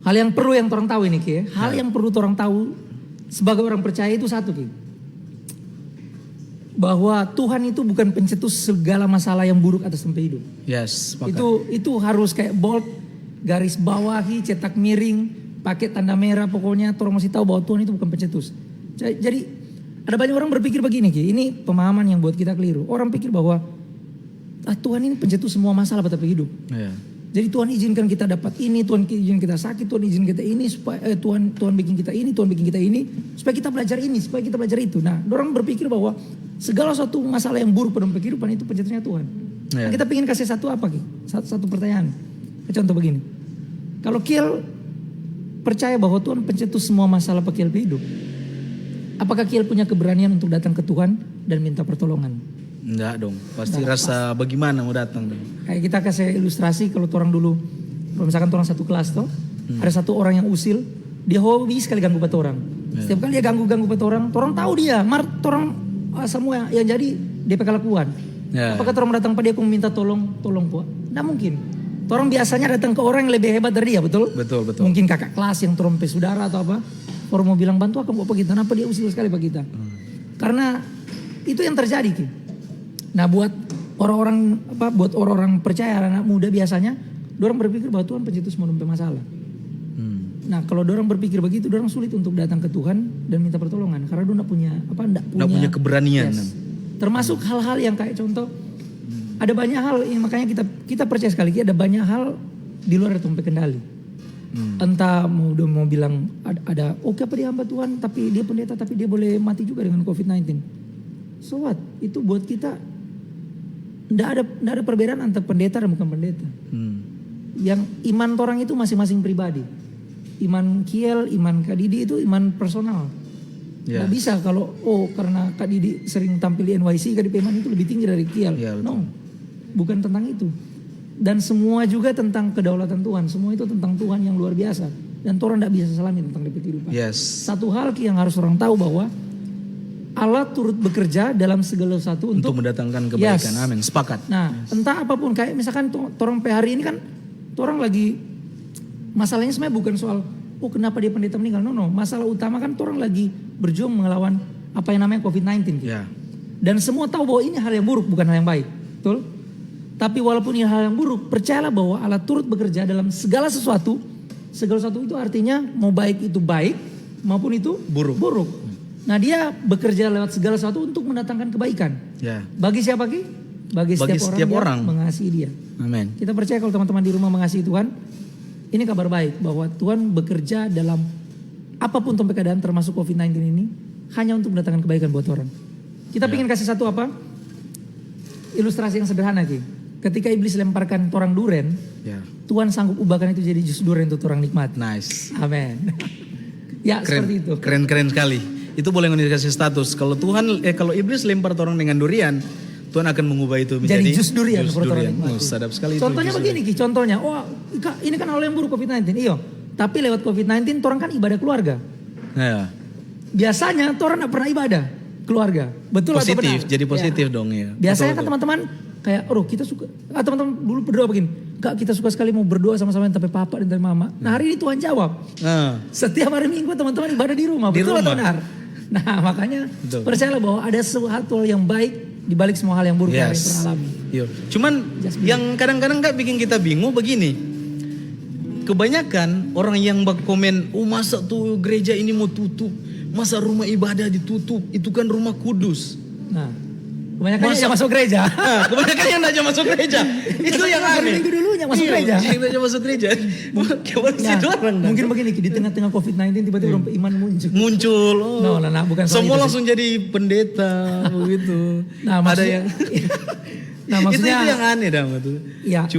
Hal yang perlu yang orang tahu ini Ki ya. Hal yang perlu orang tahu sebagai orang percaya itu satu Ki. Bahwa Tuhan itu bukan pencetus segala masalah yang buruk atas tempat hidup. Yes, sepakat. Itu harus kayak bold, garis bawahi, cetak miring, pakai tanda merah, pokoknya orang mesti tahu bahwa Tuhan itu bukan pencetus. Jadi ada banyak orang berpikir begini Ki, ini pemahaman yang buat kita keliru. Orang pikir bahwa Tuhan ini pencetus semua masalah pada hidup. Yeah. Jadi Tuhan izinkan kita dapat ini, Tuhan izinkan kita sakit, Tuhan izinkan kita ini supaya Tuhan bikin kita ini, Tuhan bikin kita ini supaya kita belajar ini, supaya kita belajar itu. Nah, orang berpikir bahwa segala suatu masalah yang buruk pada kehidupan itu pencetusnya Tuhan. Yeah. Nah, kita ingin kasih satu apa Ki? Satu pertanyaan. Contoh begini. Kalau Kiel percaya bahwa Tuhan pencetus semua masalah Kiel hidup, apakah Kiel punya keberanian untuk datang ke Tuhan dan minta pertolongan? Enggak dong, pasti rasa bagaimana mau datang dong. Kayak kita kasih ilustrasi kalau orang dulu, kalau misalkan orang satu kelas toh, ada satu orang yang usil, dia hobi sekali ganggu bat orang. Setiap kali dia ganggu bat orang tahu dia, orang semua yang jadi DP kelakuan. Apakah orang datang pada dia aku minta tolong po? Nggak mungkin. Orang biasanya datang ke orang yang lebih hebat dari dia, betul? Betul. Mungkin kakak kelas yang orang saudara atau apa. Orang mau bilang bantu aku apa kita, kenapa dia usil sekali pak kita? Karena itu yang terjadi Ki. Nah buat orang-orang percaya anak muda biasanya, dorang berpikir bahwa Tuhan pencetus semua masalah. Nah kalau dorang berpikir begitu, dorang sulit untuk datang ke Tuhan dan minta pertolongan karena dorang nggak punya keberanian. Yes. Termasuk hal-hal yang kayak contoh, ada banyak hal yang makanya kita percaya sekali ada banyak hal di luar dari tempat kendali. Entah mau bilang ada oke apa dia hamba Tuhan, tapi dia pendeta, tapi dia boleh mati juga dengan COVID-19. So what? Itu buat kita Nggak ada perbedaan antara pendeta dan bukan pendeta. Yang iman orang itu masing-masing pribadi. Iman Kiel, iman Kak Didi itu iman personal. Nggak bisa kalau karena Kak Didi sering tampil di NYC, Kak Didi iman itu lebih tinggi dari Kiel. No, bukan tentang itu. Dan semua juga tentang kedaulatan Tuhan. Semua itu tentang Tuhan yang luar biasa. Dan orang nggak bisa selami tentang kehidupan. Yes. Satu hal yang harus orang tahu bahwa Allah turut bekerja dalam segala sesuatu untuk mendatangkan kebaikan. Amin. Sepakat. Nah, entah apapun kayak misalkan orang hari ini kan orang lagi masalahnya sebenarnya bukan soal kenapa dia pendeta meninggal. No. Masalah utama kan orang lagi berjuang melawan apa yang namanya COVID-19. Yeah. Dan semua tahu bahwa ini hal yang buruk, bukan hal yang baik. Betul? Tapi walaupun ini hal yang buruk, percayalah bahwa Allah turut bekerja dalam segala sesuatu. Segala sesuatu itu artinya mau baik itu baik maupun itu buruk. Nah dia bekerja lewat segala sesuatu untuk mendatangkan kebaikan. Yeah. Bagi siapa Ki? Bagi setiap orang yang mengasihi dia. Amin. Kita percaya kalau teman-teman di rumah mengasihi Tuhan, ini kabar baik bahwa Tuhan bekerja dalam apapun tempat keadaan termasuk COVID-19 ini hanya untuk mendatangkan kebaikan buat orang. Kita ingin kasih satu ilustrasi yang sederhana Ki. Ketika iblis lemparkan torang duren, Tuhan sanggup ubahkan itu jadi jus duren untuk orang nikmat. Nice. Amin. Ya keren, seperti itu. Keren sekali. Itu boleh dikasih status. Kalau kalau iblis lempar orang dengan durian, Tuhan akan mengubah itu menjadi jus durian. Sadap sekali. Contohnya begini Ki, contohnya, ini kan hal yang buruk COVID-19. Iya, tapi lewat COVID-19 orang kan ibadah keluarga. Ya. Biasanya orang gak pernah ibadah keluarga. Betul positif, atau benar? jadi positif dong ya. Biasanya kan teman-teman kayak, kita suka, teman-teman dulu berdoa begini, Kak kita suka sekali mau berdoa sama-sama tapi papa dan dari mama. Nah hari ini Tuhan jawab. Setiap hari Minggu teman-teman ibadah di rumah. Betul atau benar? Nah makanya percayalah bahwa ada sesuatu yang baik di balik semua hal yang buruk yang kita alami. Cuman yang kadang-kadang Kak bikin kita bingung begini. Kebanyakan orang yang komen, masa tuh gereja ini mau tutup, masa rumah ibadah ditutup, itu kan rumah kudus. Nah, kebanyakan yang masuk gereja. Kebanyakan yang aja masuk gereja. Itu yang aneh. Minggu dulunya masuk gereja. Yang aja masuk gereja. Mungkin begini di tengah-tengah COVID-19 tiba-tiba orang iman muncul. Bukan semua langsung jadi pendeta begitu. Nah, ada yang maksudnya itu yang aneh dah betul. Iya.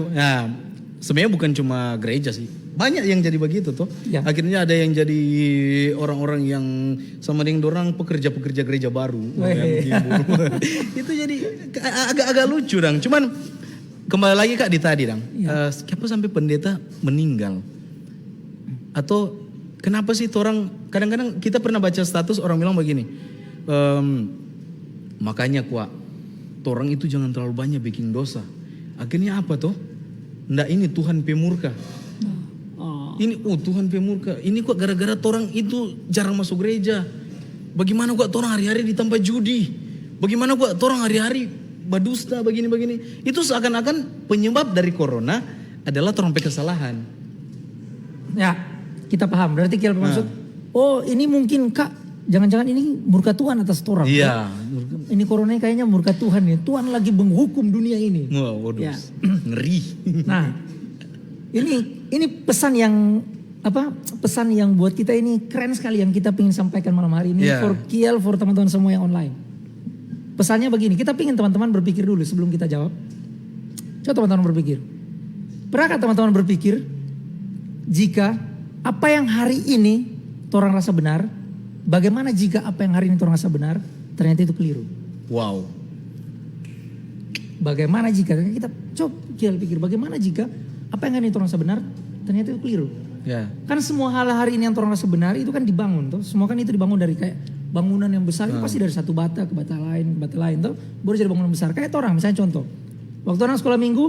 Sebenarnya bukan cuma gereja sih. Banyak yang jadi begitu tuh. Ya. Akhirnya ada yang jadi orang-orang yang sama dengan orang pekerja-pekerja gereja baru. Itu jadi agak lucu dong. Cuman kembali lagi Kak di tadi dong. Siapa sampai pendeta meninggal? Atau kenapa sih orang kadang-kadang kita pernah baca status orang bilang begini. Makanya orang itu jangan terlalu banyak bikin dosa. Akhirnya apa tuh? Nggak ini Tuhan pemurka. Ini Tuhan pemurka. Ini kok gara-gara orang itu jarang masuk gereja. Bagaimana kok orang hari-hari di tempat judi? Bagaimana kok orang hari-hari berdusta begini-begini? Itu seakan-akan penyebab dari corona adalah orang kesalahan. Ya, kita paham. Berarti Kiel bermaksud, oh ini mungkin Kak, jangan-jangan ini murka Tuhan atas orang. Iya. Ini corona kayaknya murka Tuhan nih. Tuhan lagi menghukum dunia ini. Wah, waduh. Ya. Ngeri. Nah, ini pesan yang pesan yang buat kita ini keren sekali yang kita ingin sampaikan malam hari ini for Kiel, for teman-teman semua yang online. Pesannya begini, kita ingin teman-teman berpikir dulu sebelum kita jawab. Coba teman-teman berpikir. Pernahkah teman-teman berpikir jika apa yang hari ini orang rasa benar, bagaimana jika apa yang hari ini orang rasa benar ternyata itu keliru? Wow. Bagaimana jika kita coba Kiel pikir bagaimana jika apa yang hari ini orang rasa benar ternyata itu keliru? Ya. Kan semua hal hari ini yang orang rasa benar itu kan dibangun tuh. Semua kan itu dibangun dari kayak bangunan yang besar itu pasti dari satu bata ke bata lain tuh baru jadi bangunan besar. Kayak orang misalnya contoh. Waktu orang sekolah minggu,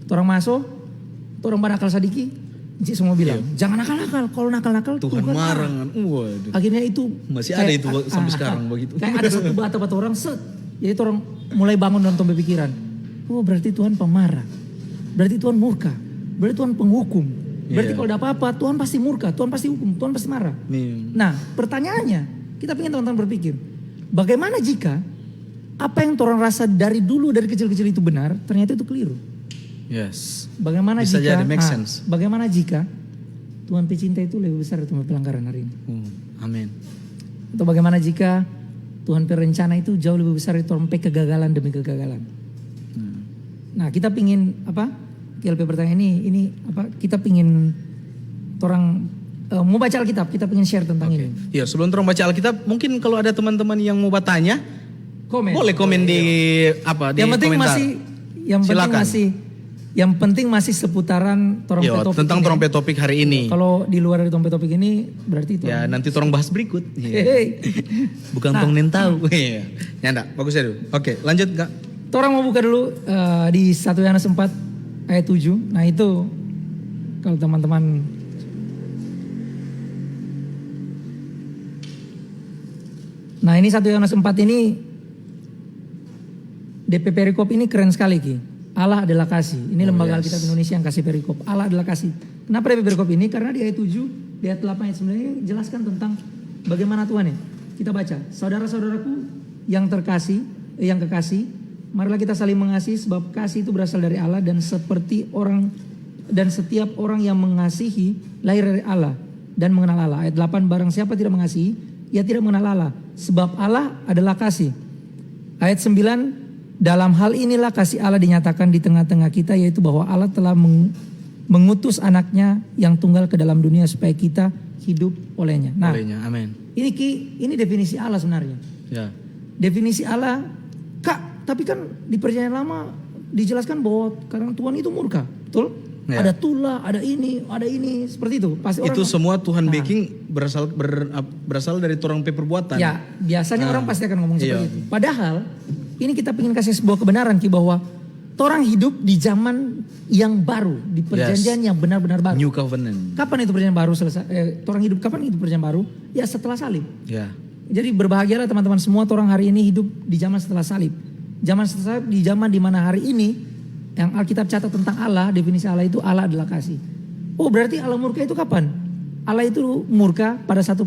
orang masuk, orang nakal sadiki, semua bilang, jangan nakal-nakal. Kalau nakal-nakal Tuhan marah. Waduh. Akhirnya itu masih ada itu sampai sekarang begitu. Kayak ada satu bata orang set. Jadi orang mulai bangun dalam pemikiran. Oh berarti Tuhan pemarah. Berarti Tuhan murka. Berarti Tuhan penghukum. Berarti kalau ada apa-apa Tuhan pasti murka, Tuhan pasti hukum, Tuhan pasti marah. Nah pertanyaannya, kita pengen teman-teman berpikir, bagaimana jika apa yang orang rasa dari dulu dari kecil-kecil itu benar, ternyata itu keliru? Yes. Bagaimana bisa jika? Jadi make sense. Bagaimana jika Tuhan pecinta itu lebih besar dari Tuhan pelanggaran hari ini? Amin. Atau bagaimana jika Tuhan perencana itu jauh lebih besar dari Tuhan kegagalan demi kegagalan? Nah kita pingin apa? KLP pertanyaan ini apa kita pingin orang mau baca Alkitab, kita pingin share tentang ini. Iya, sebelum orang baca Alkitab, mungkin kalau ada teman-teman yang mau bertanya, boleh komen di apa di komentar. Yang penting masih seputaran trompet topik tentang trompet topik hari ini. Kalau di luar dari trompet topik ini berarti itu. Ya nanti orang bahas berikut. Bukan tong nen tahu. Ya enggak, bagus ya dulu. Oke, lanjut Kak. Orang mau buka dulu di 1 Yohanes 4 ayat 7. Nah itu kalau teman-teman Nah ini 1 Yohanes 4 ini DP perikop ini keren sekali Ki. Allah adalah kasih. Ini lembaga Alkitab Indonesia yang kasih perikop. Allah adalah kasih. Kenapa DP perikop ini? Karena di ayat 7, di ayat 8 ayat 9 ini jelaskan tentang bagaimana Tuhan ya. Kita baca, saudara-saudaraku yang terkasih, yang kekasih, marilah kita saling mengasihi sebab kasih itu berasal dari Allah dan seperti orang dan setiap orang yang mengasihi lahir dari Allah dan mengenal Allah. Ayat 8, barang siapa tidak mengasihi, ia tidak mengenal Allah sebab Allah adalah kasih. Ayat 9, dalam hal inilah kasih Allah dinyatakan di tengah-tengah kita yaitu bahwa Allah telah mengutus anaknya yang tunggal ke dalam dunia supaya kita hidup olehnya. Nah, amin. Ini definisi Allah sebenarnya. Ya. Definisi Allah, Kak, tapi kan di perjanjian lama dijelaskan bahwa karena Tuhan itu murka, betul? Ya. Ada tula, ada ini, seperti itu. Pasti itu orang, semua Tuhan baking berasal dari orang perbuatan. Ya, biasanya orang pasti akan ngomong seperti itu. Padahal ini kita ingin kasih sebuah kebenaran Ki bahwa orang hidup di zaman yang baru, di perjanjian yang benar-benar baru. New Covenant. Kapan itu perjanjian baru selesai? Orang hidup kapan itu perjanjian baru? Ya setelah salib. Ya. Jadi berbahagialah teman-teman semua orang hari ini hidup di zaman setelah salib. Zaman setelah salib di zaman di mana hari ini yang Alkitab catat tentang Allah, definisi Allah itu Allah adalah kasih. Oh berarti Allah murka itu kapan? Allah itu murka pada satu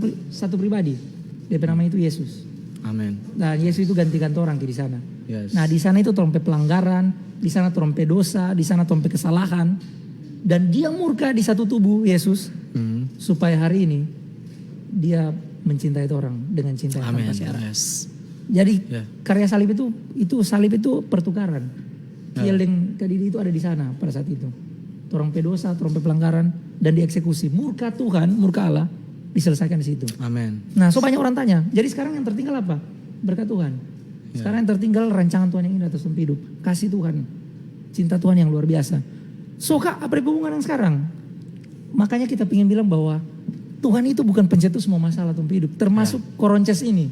pribadi. Dia namanya itu Yesus. Amin. Nah Yesus itu ganti-ganti orang di sana. Yes. Nah di sana itu trompet pelanggaran, di sana trompet dosa, di sana trompet kesalahan. Dan dia murka di satu tubuh Yesus supaya hari ini dia mencintai orang dengan cinta yang tanpa syarat. Yes. Jadi karya salib itu pertukaran. Kieling kediri itu ada di sana pada saat itu. Trompet dosa, trompet pelanggaran dan dieksekusi. Murka Tuhan, murka Allah diselesaikan di situ. Amin. Nah, so banyak orang tanya, jadi sekarang yang tertinggal apa? Berkat Tuhan. Sekarang yang tertinggal rancangan Tuhan yang indah atas hidup, kasih Tuhan, cinta Tuhan yang luar biasa. So Kak, apa hubungan yang sekarang? Makanya kita ingin bilang bahwa Tuhan itu bukan pencetus semua masalah dalam hidup, termasuk koronces ini.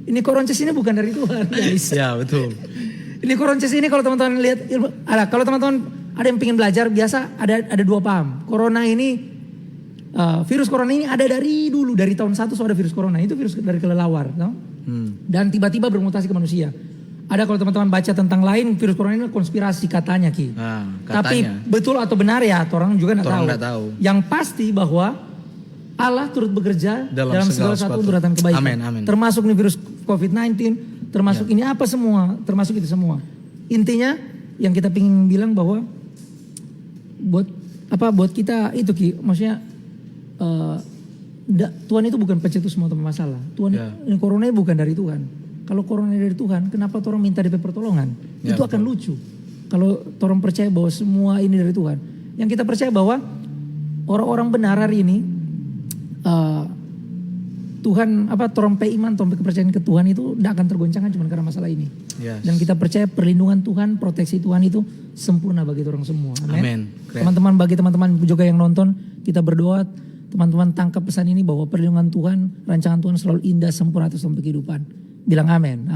Ini koronces ini bukan dari Tuhan, guys. Ya betul. Ini koronces ini kalau teman-teman lihat, kalau teman-teman ada yang ingin belajar, biasa ada dua paham. Corona ini virus corona ini ada dari dulu, dari tahun 1 sudah ada virus corona. Itu virus dari kelelawar, tahu? Dan tiba-tiba bermutasi ke manusia. Ada kalau teman-teman baca tentang lain virus corona ini konspirasi katanya Ki. Katanya. Tapi betul atau benar ya, orang juga nggak tahu. Yang pasti bahwa Allah turut bekerja dalam segala sesuatu untuk datang kebaikan. Amin. Termasuk nih virus COVID-19, termasuk ini apa semua, termasuk itu semua. Intinya yang kita ingin bilang bahwa buat kita itu Ki, maksudnya Tuhan itu bukan pencetus semua masalah. Ini corona bukan dari Tuhan. Kalau corona dari Tuhan, kenapa orang minta DP pertolongan? Itu akan lucu. Kalau orang percaya bahwa semua ini dari Tuhan. Yang kita percaya bahwa orang-orang benar hari ini Tuhan orang iman, orang kepercayaan ke Tuhan itu tidak akan tergoncangkan cuma karena masalah ini. Dan kita percaya perlindungan Tuhan, proteksi Tuhan itu sempurna bagi orang semua. Amin. Teman-teman, bagi teman-teman juga yang nonton, kita berdoa teman-teman tangkap pesan ini bahwa perlindungan Tuhan, rancangan Tuhan selalu indah, sempurna atas kehidupan. Bilang amin.